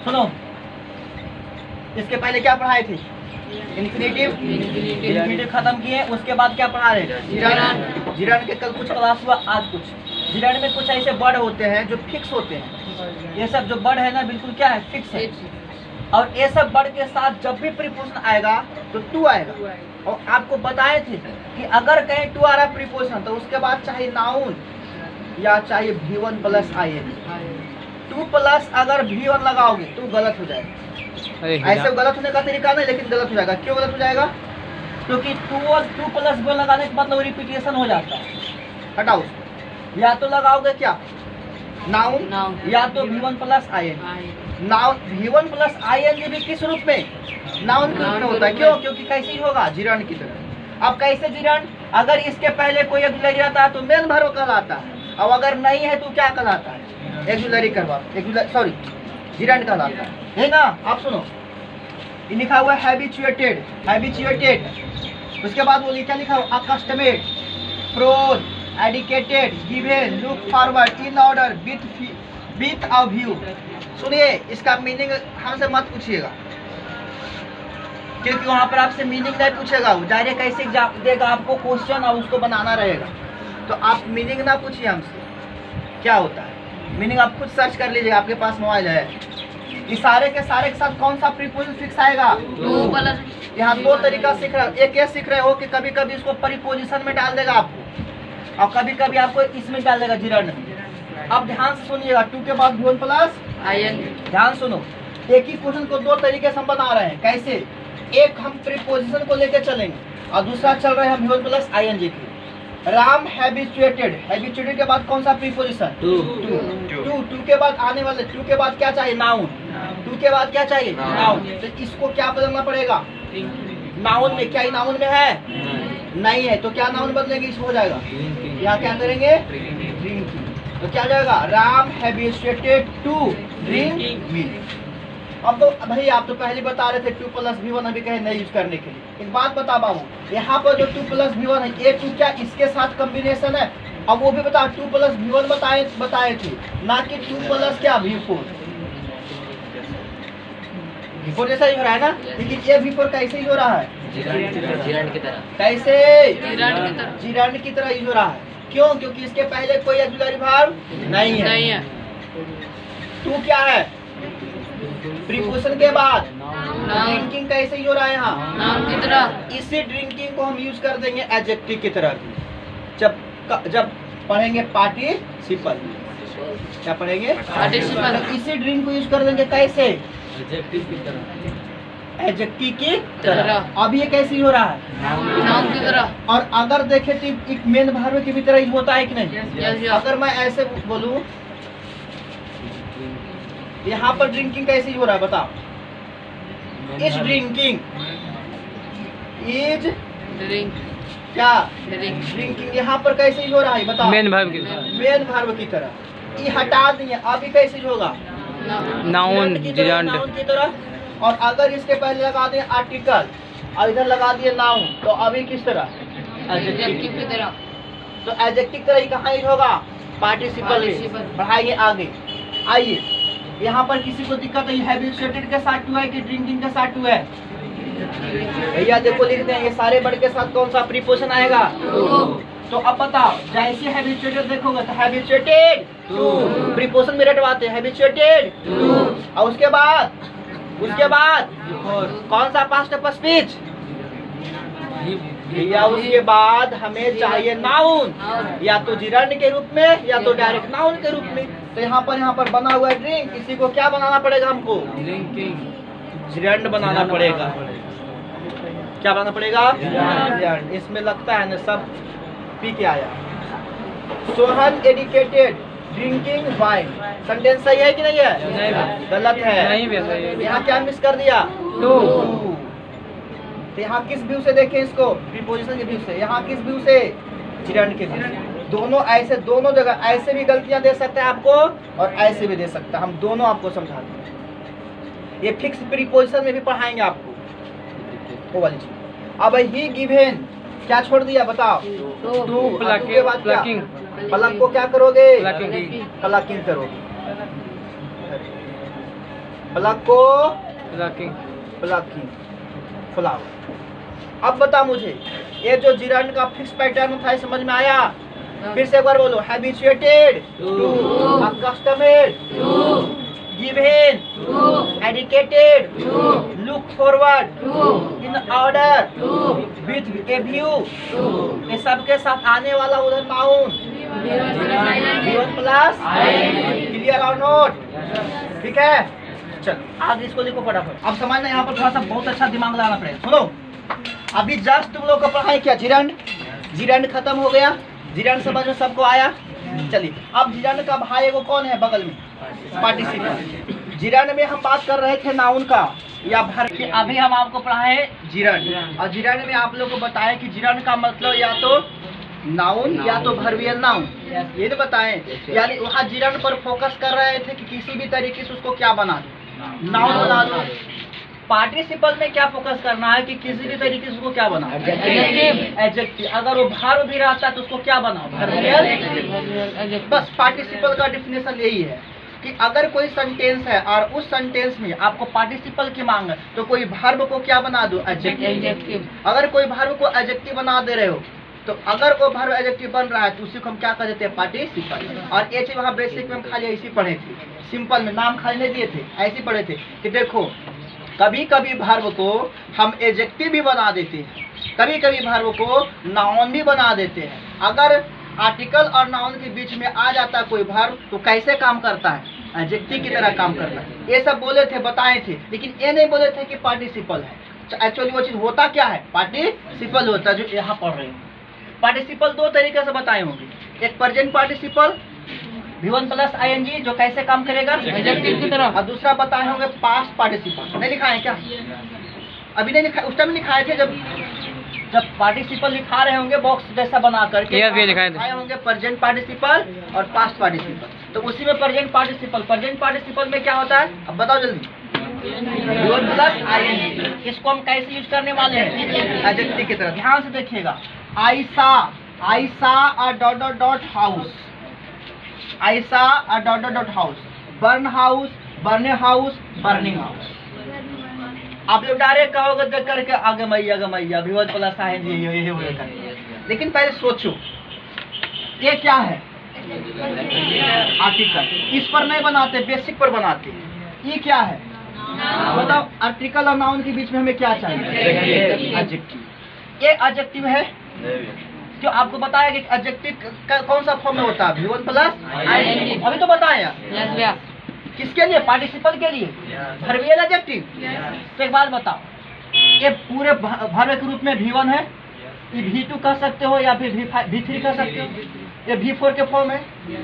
सुनो, इसके पहले क्या पढ़ाए थे? इन्फिनेटिव खत्म किए। उसके बाद क्या पढ़ा रहे? जिरान। जिरान के कल कुछ क्लास हुआ, आज कुछ। जिरान में कुछ ऐसे वर्ड होते हैं जो फिक्स होते हैं। ये सब जो वर्ड है ना, बिल्कुल क्या है? फिक्स है। और ये सब वर्ड के साथ जब भी प्रीपोजिशन आएगा तो टू आएगा। और आपको बताए थे कि अगर कहीं टू आ रहा प्रीपोजिशन तो उसके बाद चाहे नाउन या चाहे V1 प्लस IN। 2 प्लस अगर V1 लगाओगे तो गलत हो जाएगा। ऐसे गलत होने का तरीका नहीं, लेकिन गलत हो जाएगा। क्यों गलत हो जाएगा? क्योंकि 2 प्लस V1 लगाने के मतलब रिपीटेशन हो जाता है। हटाओ, या तो लगाओगे क्या? नाउन, या तो V1 plus IN। Noun V1 plus IN भी किस रूप में? नाउन के रूप में होता है। क्यों? क्योंकि कैसे ही होगा? जिरान की तरह। अब कैसे जिरान? अगर इसके पहले कोई ऑक्सिलरी आता है तो मेन वर्ब कहलाता है, और अगर नहीं है तो क्या कहलाता है? ऑक्सिलरी सॉरी जिरान कहलाता है ना। आप सुनो, ये लिखा हुआ है हैबिचुएटेड। हैबिचुएटेड उसके बाद वो क्या लिखा हुआ? Accustomed, prone, addicted, given, look forward, in order, with a view. सुनिए, इसका मीनिंग हमसे मत पूछिएगा, क्योंकि वहाँ पर आपसे मीनिंग नहीं पूछेगा। वो डायरेक्ट ऐसे देगा आपको क्वेश्चन और उसको बनाना रहेगा। तो आप मीनिंग ना पूछिए हमसे क्या होता है। मीनिंग आप खुद सर्च कर लीजिए, आपके पास मोबाइल है। इस सारे के साथ कौन सा प्रीपोजिशन फिक्स आएगा? यहाँ दो तरीका सीख रहे हो। एक ये सीख रहे हो कि कभी कभी इसको प्रीपोजिशन में डाल देगा आपको, और कभी कभी आपको इसमें डाल देगा जिरान में। अब ध्यान से सुनिएगा, 2 के बाद V1 प्लस IN। ध्यान सुनो, एक ही क्वेश्चन को दो तरीके से हम बना रहे हैं। कैसे? एक हम प्रीपोजिशन को लेकर चलेंगे और दूसरा चल रहा है हम V1 प्लस IN जी की। राम हैबिचुएटेड। हैबिचुएटेड के बाद कौन सा प्रीपोजिशन? टू के बाद आने वाले 2 के बाद क्या चाहिए? नाउन। 2 के बाद क्या चाहिए? नाउन। तो इसको क्या बदलना पड़ेगा? नाउन में। क्या नाउन में है? नहीं है। तो क्या नाउन बदलेंगे? इसको हो जाएगा, यहाँ क्या करेंगे? ड्रिंकिंग। तो क्या जाएगा? Ram habituated to drink milk. अब तो भाई आप तो पहले बता रहे थे 2 प्लस V1 अभी कहे नहीं यूज करने के लिए। एक बात बता बाबू, यहाँ पर जो 2 प्लस V1 है, ये 2 क्या इसके साथ कॉम्बिनेशन है? अब वो भी बता, 2 प्लस V1 बताए थे, ना कि 2 प्लस क्या V4। V4 जैसा ही हो रहा है ना, लेकिन ये V4 कैसे ही हो रहा है? जिरान की तरह। कैसे? जिरान की तरह यूज हो रहा है। क्यों? क्योंकि इसके पहले कोई ऑक्सिलरी वर्ब नहीं है। 2 क्या है? प्रीपोजिशन के बाद ड्रिंकिंग कैसे यूज हो रहा है? यहाँ नाउन की तरह। इसी ड्रिंकिंग को हम यूज कर देंगे एडजेक्टिव की तरह भी। जब पढ़ेंगे पार्टिसिपल। क्या पढ़ेंगे? पार्टिसिपल। तो इसी ड्रिंक को यूज कर देंगे कैसे? एडजेक्टिव की तरह। एडजेक्टिव की तरह। अब ये कैसे यूज हो रहा है? नाउन की तरह। और अगर देखे तो एक मेन वर्ब की भी तरह यूज होता है कि नहीं? अगर मैं ऐसे बोलूं, यहाँ पर ड्रिंकिंग कैसे हो रहा है बताओ? इज ड्रिंकिंग, इज क्या? ड्रिंकिंग। यहाँ पर कैसे हो रहा है बताओ? मेन वर्ब की तरह। ये हटा दिए, अभी कैसे होगा? नाउन की तरह। और अगर इसके पहले लगा दिए आर्टिकल और इधर लगा दिए नाउन, तो अभी किस तरह? एडजेक्टिव की तरह। तो एडजेक्टिव तरह ही कहाँ यूज होगा? पार्टिसिपल में। बढ़ाइए आगे। आइए, यहाँ पर किसी को दिक्कत है? हैबिचुएटेड के साथ 2 है कि ड्रिंकिंग के साथ 2 है? भैया देखो, लिखते हैं ये सारे वर्ड के साथ कौन सा प्रीपोजिशन आएगा? तो अब बताओ, जैसे हैबिचुएटेड देखोगे तो हैबिचुएटेड प्रीपोजिशन में रटवाते हैं हैबिचुएटेड। और उसके बाद कौन सा पास्ट ऑफ स्पीच? भैया उसके बाद हमें चाहिए नाउन, या तो जिरान के रूप में या तो डायरेक्ट नाउन के रूप में। तो यहाँ पर बना हुआ है ड्रिंक, इसी को क्या बनाना पड़ेगा हमको? जिरान बनाना पड़ेगा। क्या बनाना पड़ेगा? जिरान। इसमें लगता है ना सब पी के आया। Sohan addicted drinking wine. Sentence सही है कि नहीं है? गलत है। यहाँ क्या मिस कर दिया? टू। तो यहाँ किस व्यू से देखें इसको? प्रीपोजिशन के व्यू से। यहाँ किस व्यू से? जिरान के व्यू से। दोनों ऐसे, दोनों जगह ऐसे भी गलतियां दे सकते हैं आपको और ऐसे भी दे सकता है। हम दोनों आपको समझाते हैं। ये फिक्स प्रीपोजिशन में भी पढ़ाएंगे आपको वो वाली चीज। अब ही गिवन क्या छोड़ दिया बताओ? टू। के बाद क्या? प्लग को क्या करोगे? प्लकिंग करोगे। प्लको, प्लकिंग, प्लकिंग, फ्लावर। अब बता मुझे, ये जो जिरांड का फिक्स पैटर्न था समझ में आया? फिर से एक बार बोलो। Habituated to, accustomed to, given to, addicted to, look forward to, in order to, with a view to. ये सबके साथ आने वाला उधर नाउन V1 प्लस क्लियर और नोट? ठीक है, चलो आगे इसको लिखो फटाफट। अब समझना, यहाँ पर थोड़ा सा बहुत अच्छा दिमाग लगाना पड़ेगा। सुनो, अभी जस्ट तुम लोग को पढ़ाई क्या, जिरांड, जिरांड खत्म हो गया, जिरांड समझ में सबको आया? चलिए, अब जिरांड का भाई वो कौन है बगल में? पार्टिसिपल। जिरांड में हम बात कर रहे थे नाउन का या भर के, अभी हम आपको पढ़ाए जिरांड। और जिरांड में आप लोग को बताया कि जिरांड का मतलब या तो नाउन या तो भर्वियल नाउन, ये तो बताएं। यानी वहाँ जिरांड पर फोकस कर रहे थे कि किसी भी तरीके से उसको क्या बना दो, नाउन बना दो। पार्टिसिपल में क्या फोकस करना है कि किसी भी तरीके से उसको क्या बना, एडजेक्टिव। अगर वो भार्ब भी रहता है तो उसको क्या बनाओ, भर्वियल। बस पार्टिसिपल का डेफिनेशन यही है कि अगर कोई सेंटेंस है और उस सेंटेंस में आपको पार्टिसिपल की मांग है तो कोई भार्ब को क्या बना दो, एडजेक्टिव। अगर कोई भार्ब को एडजेक्टिव बना दे रहे हो तो अगर वो भार्ब एडजेक्टिव बन रहा है तो उसी को हम क्या कर देते हैं, पार्टिसिपल। और ये चीज वहाँ बेसिक में हम खाली ऐसी पढ़े थे, सिंपल में नाम खाली नहीं दिए थे, ऐसे पढ़े थे कि देखो कभी कभी भार्ब को हम एडजेक्टिव भी बना देते हैं, कभी कभी भार्ब को नाउन भी बना देते हैं। अगर आर्टिकल और नाउन के बीच में आ जाता है कोई भार्ब तो कैसे काम करता है, एडजेक्टिव की तरह काम करता है। ये सब बोले थे, बताए थे, लेकिन ये नहीं बोले थे कि पार्टिसिपल है। एक्चुअली वो चीज होता क्या है, पार्टिसिपल होता है जो यहाँ पढ़ रहे हैं। पार्टिसिपल दो तरीके से बताए होंगे, एक present participle V1 plus ING जो कैसे काम करेगा, एडजेक्टिव की तरह, और दूसरा बताए होंगे पास्ट पार्टिसिपल। नहीं लिखा है क्या? अभी नहीं लिखा, उस टाइम लिखाए थे जब पार्टिसिपल लिखा रहे होंगे बॉक्स जैसा बना करके लिखाए होंगे प्रेजेंट पार्टिसिपल और पास्ट पार्टिसिपल। तो उसी में प्रेजेंट पार्टिसिपल में क्या होता है, अब बताओ जल्दी। V1 प्लस ING, इसको हम कैसे यूज करने वाले हैं, एडजेक्टिव की तरह। ध्यान से देखिएगा, I saw a dot dot dot house, I saw a dot dot dot house, burn house, burning house, burning house। आप लोग डायरेक्ट कहोगे देख करके आगे मैया V1 प्लस ING ये होगा, लेकिन पहले सोचो ये क्या है, आर्टिकल। इस पर नहीं बनाते, बेसिक पर बनाते। ये क्या है बताओ, आर्टिकल और नाउन के बीच में हमें क्या चाहिए, एडजेक्टिव। ये एडजेक्टिव है जो आपको बताया कि एडजेक्टिव कौन सा फॉर्म में होता है, V1 प्लस ING। अभी तो बताया किसके लिए, पार्टिसिपल के लिए, भर्वियल एडजेक्टिव। तो एक बात बताओ, ये पूरे भार्ब के रूप में V1 है, ये V2 कह सकते हो या फिर V3 कह सकते हो, ये V4 के फॉर्म है।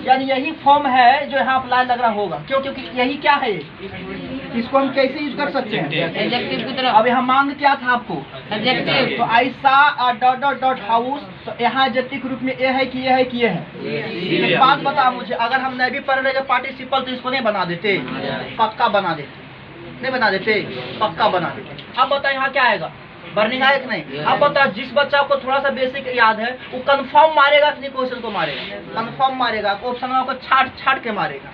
यानी यही फॉर्म है जो यहाँ अप्लाई लग रहा होगा। क्यों? क्योंकि यही क्या है, इसको हम कैसे यूज कर सकते हैं, एडजेक्टिव की तरह। अब यहाँ मांग क्या था आपको, एडजेक्टिव। तो I saw a dot dot dot house, तो यहाँ एडजेक्टिव के रूप में ये है कि ये है कि ये है। एक बात बता मुझे, अगर हम नहीं भी पढ़ रहे पार्टिसिपल तो इसको नहीं बना देते, पक्का बना देते, नहीं बना देते, पक्का बना देते। अब बताओ यहाँ क्या आएगा, बर्निंग आए कि नहीं। अब बताओ, जिस बच्चा को थोड़ा सा बेसिक याद है वो कंफर्म मारेगा कि नहीं, क्वेश्चन को मारेगा, कंफर्म मारेगा, ऑप्शन को छाट के मारेगा,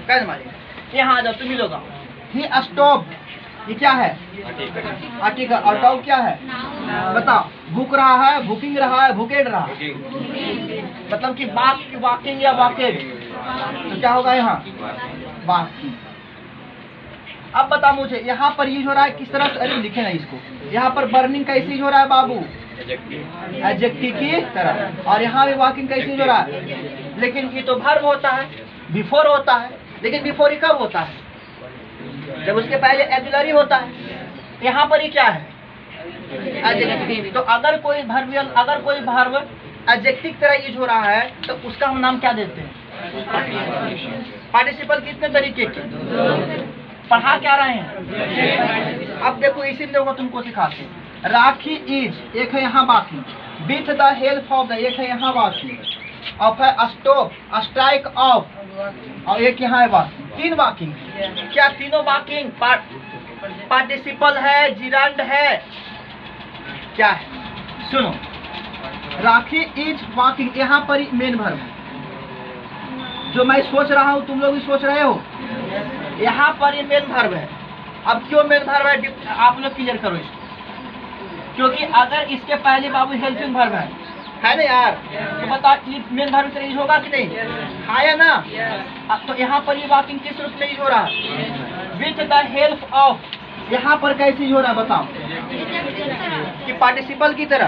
कैसे मारेगा। यहाँ आ जाओ तुम ही लोग, ही स्टॉप, ये क्या है, आर्टिकल। और डॉग क्या है बताओ, भूख रहा है, भूकिंग रहा है, भूकेड रहा है, मतलब कि वाकिंग या वाकेड, तो क्या होगा यहाँ, वाकिंग। अब बता मुझे, यहाँ पर यूज हो रहा है किस तरह से, अरे लिखे ना इसको, यहाँ पर बर्निंग कैसे यूज हो रहा है बाबू, एडजेक्टिव की तरह। और यहाँ भी वाकिंग कैसे यूज हो रहा है, लेकिन ये तो वर्ब होता है, बिफोर होता है, लेकिन बिफोर ही कब होता है, जब उसके पहले ऑक्सिलरी होता है। यहाँ पर ही क्या है, एडजेक्टिव। तो अगर कोई वर्ब एडजेक्टिव तरह यूज हो रहा है तो उसका हम नाम क्या देते हैं, पार्टिसिपल। कितने तरीके के पढ़ा क्या रहे हैं, अब देखो इसी लोगों को तुमको सिखाते हैं। राखी इज, एक है यहाँ बाकी, with the help of the, एक है यहाँ बाकी, ऑफ है स्टॉप, स्ट्राइक ऑफ, और एक यहाँ है बाकी। 3 वाकिंग, क्या तीनों वाकिंग पार्टिसिपल है, जिरांड है, क्या है, सुनो। राखी इज वाकिंग, यहाँ पर मेन वर्ब जो मैं सोच रहा हूँ तुम लोग भी सोच रहे हो, यहाँ पर ये मेन वर्ब है। अब क्यों मेन वर्ब है आप लोग क्लियर करो इसको, क्योंकि अगर इसके पहले बाबू हेल्पिंग वर्ब है ना यार, तो बता ये मेन वर्ब से यूज होगा कि नहीं? हाँ या ना? तो यहाँ पर ये वाकिंग किस रूप में यूज हो रहा है? With the help of. यहाँ पर कैसे यूज हो रहा है बताओ? कि पार्टिसिपल की तरह।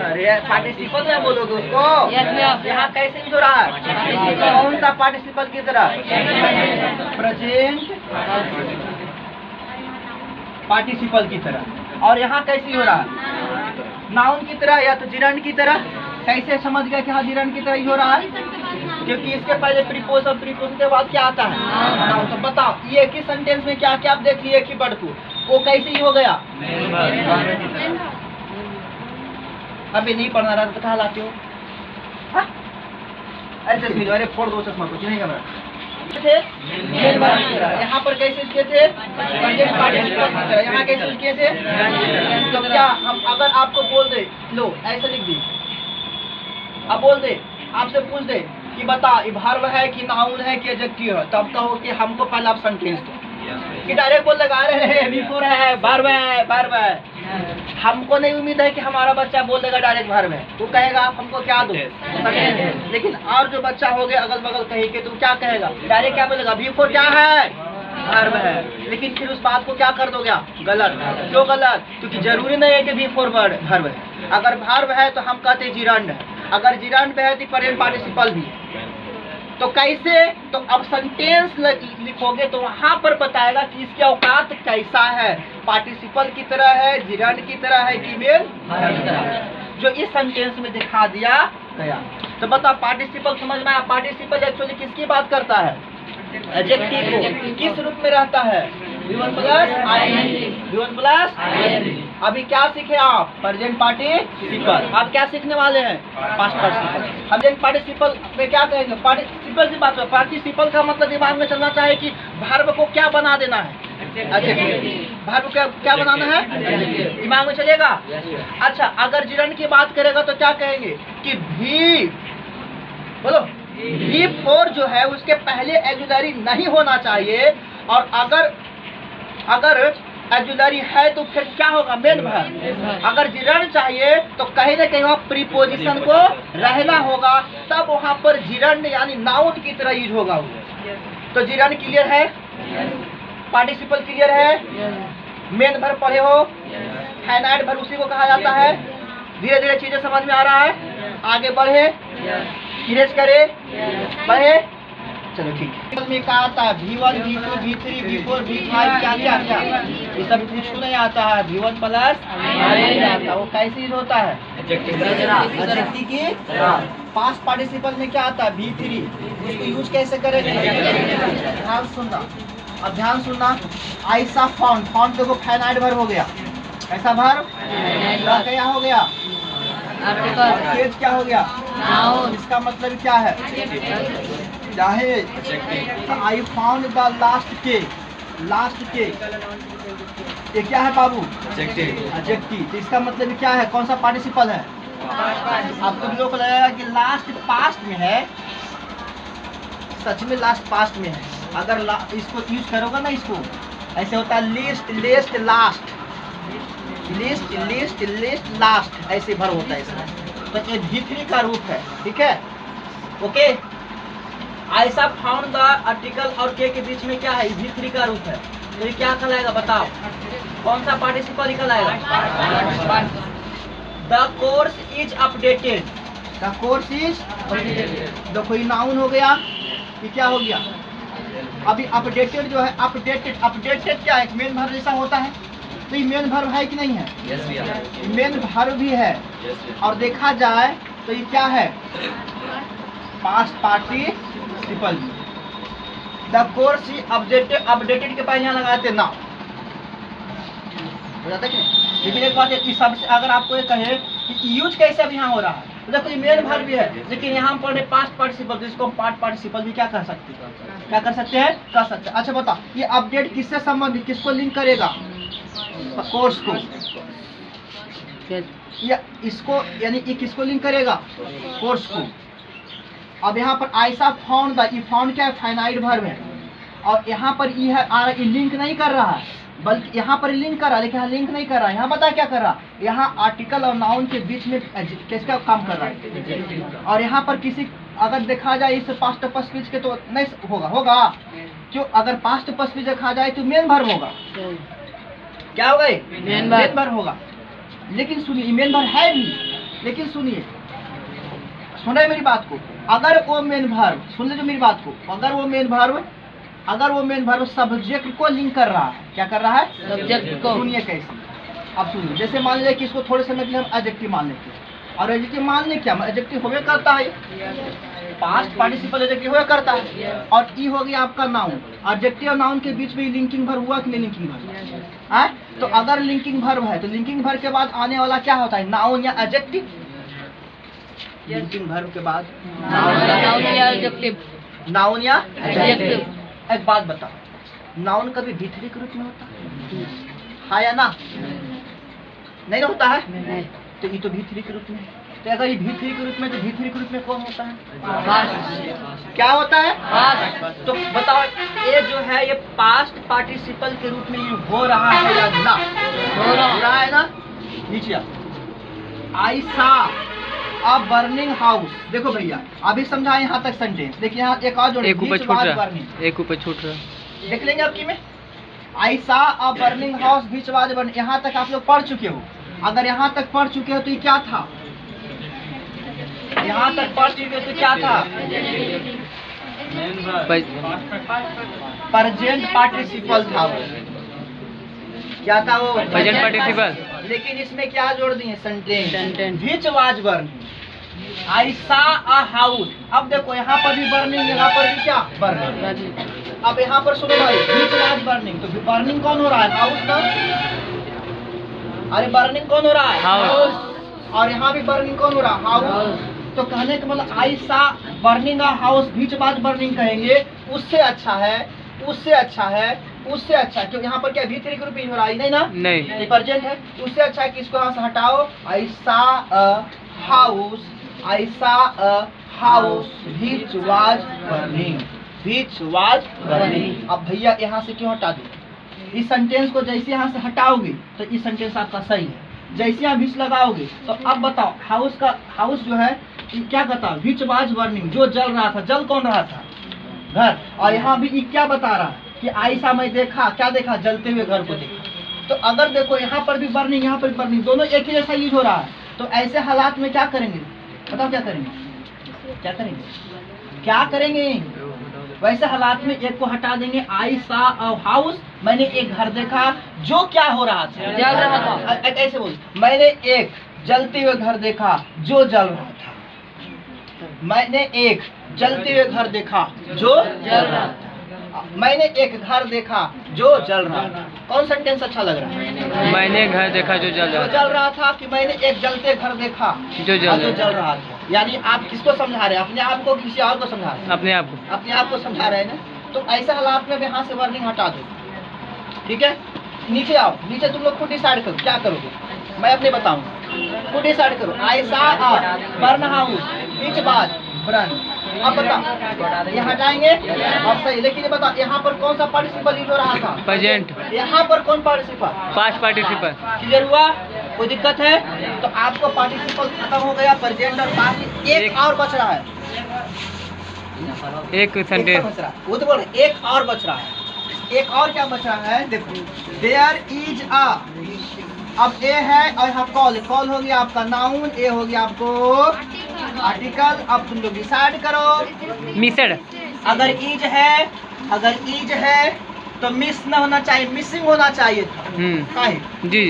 अरे पार्टिसिपल में बोलोगे उसको। यहाँ कैसे यूज हो रहा है? कौन सा पार्टिसिपल की तरह? प्रेजेंट पार्टिसिपल की तरह। और यहाँ कैसे हो रहा है? नाउन की तरह या तो जिरंड की तरह। कैसे समझ गया कि हाँ जिरंड की तरह ही हो रहा है? क्योंकि इसके पहले प्रीपोज और प्रीपोज के बाद क्या आता है? नाउन। तो बताओ ये एक ही सेंटेंस में क्या क्या आप देख लिए, एक ही वर्ड को, वो कैसे ही हो गया? अभी नहीं पढ़ना रहा तो कहाँ लाते हो? अरे फोड़ दो चश्मा, कुछ नहीं कैमरा थे। यहाँ पर कैसे किए थे? यहाँ कैसे किए थे? तो क्या हम अगर आपको बोल दे लो ऐसे लिख दी, अब बोल दे आपसे पूछ दे कि बता ये वर्ब है कि नाउन है कि एडजेक्टिव है, तब कहो कि हमको पहले आप सेंटेंस दो। कि डायरेक्ट बोल लगा रहे हैं बिफोर है वर्ब है वर्ब है। हमको नहीं उम्मीद है कि हमारा बच्चा बोल देगा डायरेक्ट वर्ब है, वो कहेगा आप हमको क्या दो सेंटेंस। लेकिन और जो बच्चा हो गया अगल बगल कहीं के, तो क्या कहेगा? डायरेक्ट क्या बोलेगा? बिफोर क्या है? वर्ब है। लेकिन फिर उस बात को क्या कर दोगे? गलत। क्यों गलत? क्योंकि जरूरी नहीं है कि बिफोर वर्ब है। अगर वर्ब है तो हम कहते हैं जिरंड है, अगर जिरंड है तो प्रेजेंट पार्टिसिपल भी है। तो कैसे? तो अब सेंटेंस लिखोगे तो वहां पर बताएगा कि इसकी औकात कैसा है, पार्टिसिपल की तरह है, जिरंड की तरह है कि मेल की तरह, जो इस सेंटेंस में दिखा दिया गया। तो बता पार्टिसिपल समझ में आया? पार्टिसिपल एक्चुअली किसकी बात करता है? एडजेक्टिव को। किस रूप में रहता है? V1 plus V1 plus. अभी क्या सीखे आप? Present participle. आप क्या सीखने वाले हैं? Past participle. अब प्रेजेंट पार्टिसिपल में क्या कहेंगे? पार्टिसिपल की बात है। पार्टिसिपल का मतलब दिमाग में चलना चाहिए कि वर्ब को क्या बना देना है? वर्ब को क्या बनाना है? दिमाग में चलेगा। अच्छा अगर जिरंड की बात करेगा तो क्या कहेंगे? कि भी बोलो V4 जो है उसके पहले ऑक्सिलरी नहीं होना चाहिए, और अगर ऑक्सिलरी है तो फिर क्या होगा? Main verb. अगर जिरंड चाहिए तो कहीं ना कहीं वहाँ प्रीपोजिशन को रहना होगा, तब वहाँ पर जिरंड यानी नाउन की तरह यूज होगा। तो जिरंड क्लियर है? पार्टिसिपल क्लियर है? मेन वर्ब पढ़े हो? फाइनाइट वर्ब उसी को कहा जाता है। धीरे धीरे चीजें समझ में आ रहा है? आगे बढ़े, इरेज करे, बढ़े। चलो ठीक है। में क्या आता है? V1 V2 V3 V4 V5 क्या क्या क्या, ये सब कुछ नहीं आता है। V1 प्लस आता, वो कैसे यूज होता है? एडजेक्टिव की। पास्ट पार्टिसिपल में क्या आता है? V3, उसको यूज कैसे करेंगे? ध्यान सुनना, अब ध्यान सुनना। ऐसा फाउंड, फाउंड देखो फाइनाइट वर्ब हो गया। ऐसा वर्ब क्या हो गया? केस क्या हो गया? इसका मतलब क्या है? चाहे आई फाउंड द लास्ट के, लास्ट के ये क्या है बाबू? एडजेक्टिव। तो इसका मतलब क्या है? कौन सा पार्टिसिपल है? आपको लोगों को लगेगा कि लास्ट पास्ट में है, सच में लास्ट पास्ट में है। अगर इसको यूज करोगे ना, इसको ऐसे होता है list list last, list list list last, ऐसे भर होता है इसमें। तो ये V3 का रूप है, ठीक है? ओके। ऐसा फाउंड द आर्टिकल और के बीच में क्या है? V3 का रूप है। तो ये क्या कहलाएगा बताओ? कौन सा पार्टिसिपल निकल आएगा? The course is updated. The course is देखो ये नाउन हो गया, ये क्या हो गया? अभी अपडेटेड जो है, अपडेटेड, अपडेटेड क्या है? मेन वर्ब जैसा होता है। तो ये मेन वर्ब है कि नहीं है? मेन वर्ब भी है। और देखा जाए तो ये क्या है? Past participle. The course is updated, updated के पहले यहाँ लगाते ना, हो जाता है कि नहीं? लेकिन एक बात है कि सबसे अगर आपको ये कहे कि यूज कैसे अब यहाँ हो रहा है, तो देखो ये मेन वर्ब भी है, लेकिन यहाँ पर पास्ट पार्टिसिपल, तो इसको हम पास्ट पार्टिसिपल भी क्या कर सकते हैं? क्या कर सकते हैं? कर सकते हैं। अच्छा बता, ये अपडेट किससे संबंधित, किसको लिंक करेगा? कोर्स को। या इसको यानी ये किसको लिंक करेगा? कोर्स को। अब यहाँ पर ऐसा फाउंड द, ये फाउंड क्या है? फाइनाइट वर्ब है। और यहाँ पर ई है आ रहा, लिंक नहीं कर रहा है, बल्कि यहाँ पर लिंक कर रहा है, लेकिन यहाँ लिंक नहीं कर रहा है। यहाँ बता क्या कर रहा है, यहाँ आर्टिकल और नाउन के बीच में किसका काम कर रहा है। और यहाँ पर किसी अगर देखा जाए इस पास्ट पर्पस स्पीच के तो नहीं होगा क्यों, अगर पास्ट पर्पस स्पीच देखा जाए तो मेन वर्ब होगा, क्या होगा, मेन वर्ब होगा। लेकिन सुनिए मेन वर्ब है भी, लेकिन सुनिए मेरी बात को, अगर वो मेन वर्ब सुन लीजिए मेरी बात को, अगर वो मेन वर्ब सब्जेक्ट को लिंक कर रहा है, क्या कर रहा है, सब्जेक्ट को। सुनिए कैसे, अब सुनिए, जैसे मान लीजिए कि इसको थोड़े समय के लिए हम एडजेक्टिव मान लेते हैं, और एडजेक्टिव मान ले क्या, एडजेक्टिव होवे करता है, पास्ट पार्टिसिपल एडजेक्टिव होवे करता है, और ई हो गया आपका नाउन। एडजेक्टिव और नाउन के बीच में लिंकिंग वर्ब हुआ कि नहीं, लिंकिंग वर्ब है। तो अगर लिंकिंग वर्ब है तो लिंकिंग वर्ब के बाद आने वाला क्या होता है, नाउन या एडजेक्टिव। लिंकिंग वर्ब के बाद नाउन या एडजेक्टिव। एक बात बताओ, नाउन कभी भीतरी के रूप में होता है या ना, नहीं होता है, तो ये तो भीतरी के रूप में। तो अगर ये भीतरी के रूप में, तो भीतरी के रूप में कौन होता है, क्या होता है। तो बताओ ये जो है ये पास्ट पार्टिसिपल के रूप में हो रहा है या ना, हो रहा है ना। नीचे आई सा अ बर्निंग हाउस, देखो भैया अभी समझा यहाँ तक सेंटेंस, देखिए यहाँ एक और जोड़े, एक ऊपर छूट रहा, देख लेंगे आपकी में। आई सा अ burning house beach was burning, यहाँ तक आप लोग पढ़ चुके हो। अगर यहाँ तक पढ़ चुके हो तो ये क्या था, यहाँ तक पढ़ चुके हो तो क्या था, प्रेजेंट पार्टिसिपल था वो, क्या था वो, प्रेजेंट पार्टिसिपल। लेकिन इसमें क्या जोड़ दिए, सेंटेंस, बीच वाज बर्निंग। आई सा अ हाउस, अब देखो यहाँ पर भी बर्निंग, यहाँ पर भी क्या बर्निंग। अब यहाँ पर सुनो भाई, बीच वाज बर्निंग, तो बर्निंग कौन हो रहा है, हाउस का। अरे बर्निंग कौन हो रहा है, हाउस। और यहाँ भी बर्निंग कौन हो रहा है, हाउस। तो कहने का मतलब आई सा burning a house beach was burning कहेंगे, उससे अच्छा है, उससे अच्छा है, उससे अच्छा, क्यों यहाँ पर क्या भीतरी के रूप में हो रहा है, नहीं ना, नहीं प्रेजेंट है। उससे अच्छा है कि इसको यहाँ से हटाओ, आई सा अ हाउस, आई सा a house beach was burning, beach was burning. अब भैया यहाँ से क्यों हटा दो, इस सेंटेंस को जैसे यहाँ से हटाओगे तो इस सेंटेंस आपका सही है, जैसे यहाँ बीच लगाओगे तो अब बताओ हाउस का, हाउस जो है क्या कहता है, बीच वाज बर्निंग, जो जल रहा था, जल कौन रहा था, घर। और यहाँ भी क्या बता रहा है कि आयशा मैं देखा, क्या देखा, जलते हुए घर को देखा। तो अगर देखो यहाँ पर भी बर्निंग, यहाँ पर भी बर्निंग, दोनों एक ही जैसा यूज हो रहा है, तो ऐसे हालात में क्या करेंगे, बताओ क्या करेंगे, क्या करेंगे, क्या करेंगे। वैसे हालात में एक को हटा देंगे, आई सा अ हाउस, मैंने एक घर देखा जो क्या हो रहा था, जल रहा था। ऐसे बोल, मैंने एक जलते हुए घर देखा जो जल रहा था, मैंने एक जलते हुए घर देखा जो जल रहा था, मैंने एक घर देखा जो जल रहा था। कौन सेंटेंस अच्छा लग रहा है, मैंने घर देखा जो जल रहा था, कि मैंने एक जलते घर देखा जो जल रहा था। यानी आप किसको समझा रहे हैं, अपने आप को, किसी और को समझा रहे हैं, अपने आप को समझा रहे हैं ना। तो ऐसे हालात में यहाँ से बर्निंग हटा दो, ठीक है। नीचे आओ, नीचे तुम लोग खुद डिसाइड करो क्या करोगे, मैं अपने बताऊंगा, खुद डिसाइड करो। ऐसा burn house beach was born, अब बताओ ये हटाएंगे अब सही। लेकिन ये बताओ यहाँ पर कौन सा पार्टिसिपल यूज हो रहा था, प्रेजेंट। यहाँ पर कौन पार्टिसिपल, पास्ट पार्टिसिपल। क्लियर हुआ, कोई दिक्कत है। तो आपको पार्टिसिपल खत्म हो गया, प्रेजेंट और पास्ट, एक और बच रहा है, एक सेंटेंस वो तो बोल रहे, एक और बच रहा है। एक और क्या बच रहा है, देखो, देयर इज अ, अब ए है और यहाँ कॉल, कॉल हो गया आपका नाउन, ए हो गया आपको आर्टिकल। अब तुम लोग डिसाइड करो, मिसड। अगर इज है, अगर इज है तो मिस ना होना चाहिए, मिसिंग होना चाहिए था। जी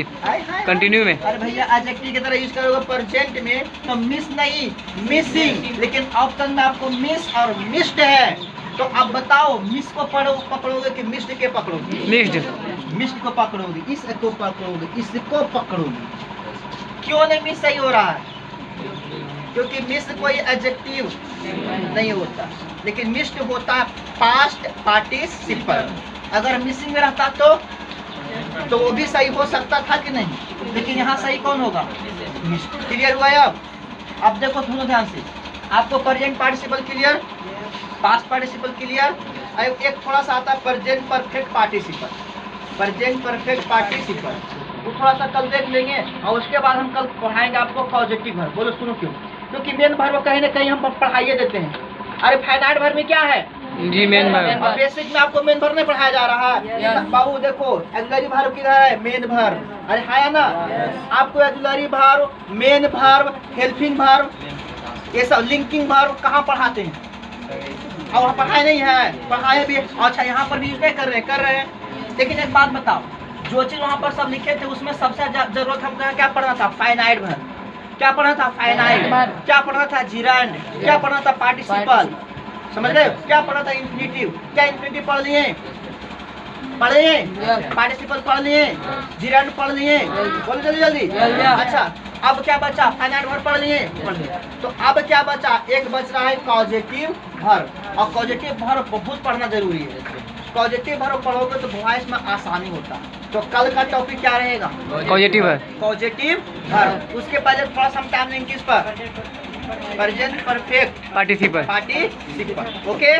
कंटिन्यू में, अरे भैया एडजेक्टिव की तरह यूज करोगे प्रेजेंट में तो मिस नहीं, मिसिंग। लेकिन ऑप्शन में आपको मिस और मिस्ड है, तो अब बताओ मिस को पकड़ोगे कि मिस्ड के पकड़ोगे, मिस्ड को पकड़ोगे, इसको पकड़ोगे, इसको पकड़ोगे। क्यों नहीं मिस सही हो रहा है, क्योंकि मिस कोई एडजेक्टिव नहीं होता, लेकिन मिस्ड होता है पास्ट पार्टिसिपल। अगर मिसिंग में रहता तो वो भी सही हो सकता था कि नहीं, लेकिन यहाँ सही कौन होगा, मिस्ड। क्लियर हुआ है। अब देखो सुनो ध्यान से, आपको present participle clear, past participle clear, एक थोड़ा सा आता है present perfect participle. Present perfect participle वो थोड़ा सा कल देख लेंगे, और उसके बाद हम कल पढ़ाएंगे आपको पॉजिटिव वर्ब। बोलो सुनो क्यों? क्योंकि मेन वर्ब कहीं ना कहीं हम पढ़ाइए देते हैं। अरे फाइनाइट वर्ब में क्या है जी मेन वर्ब। और बेसिक में आपको मेन वर्ब नहीं पढ़ाया जा रहा है। बाबू देखो एक्सिलरी वर्ब किधर है? Main verb. अरे है ना, आपको axillary verb, main verb, helping verb, ये सब लिंकिंग वर्ब कहाँ पढ़ाते हैं? और वहाँ पढ़ाए नहीं है, पढ़ाए भी। अच्छा यहाँ पर भी यूज कर रहे हैं। लेकिन एक बात बताओ, जो चीज वहाँ पर सब लिखे थे उसमें सबसे जरूरत हमको क्या पढ़ना था? Finite verb. क्या पढ़ना था? फाइनाइट। क्या पढ़ना था? जिरांड। क्या पढ़ना था? पार्टिसिपल। समझ गए? क्या पढ़ना था? इन्फिनिटिव। क्या इन्फिनिटिव पढ़ लिए? पार्टिसिपल पढ़ लिए, जिरांड पढ़ लिए। बोलो जल्दी जल्दी। अच्छा अब क्या बचा? फाइनाइट वर्ब पढ़ लिए। तो अब क्या बचा? एक बच रहा है कॉजेटिव वर्ब, और कॉजेटिव वर्ब बहुत पढ़ना जरूरी है। पॉजिटिव वर्ब पढ़ोगे तो वॉइस में आसानी होता है। तो कल का टॉपिक क्या रहेगा? Positive verb. Positive verb. उसके पहले थोड़ा सा हम टाइम लेंगे किस पर? Present perfect participle. Participle. Okay.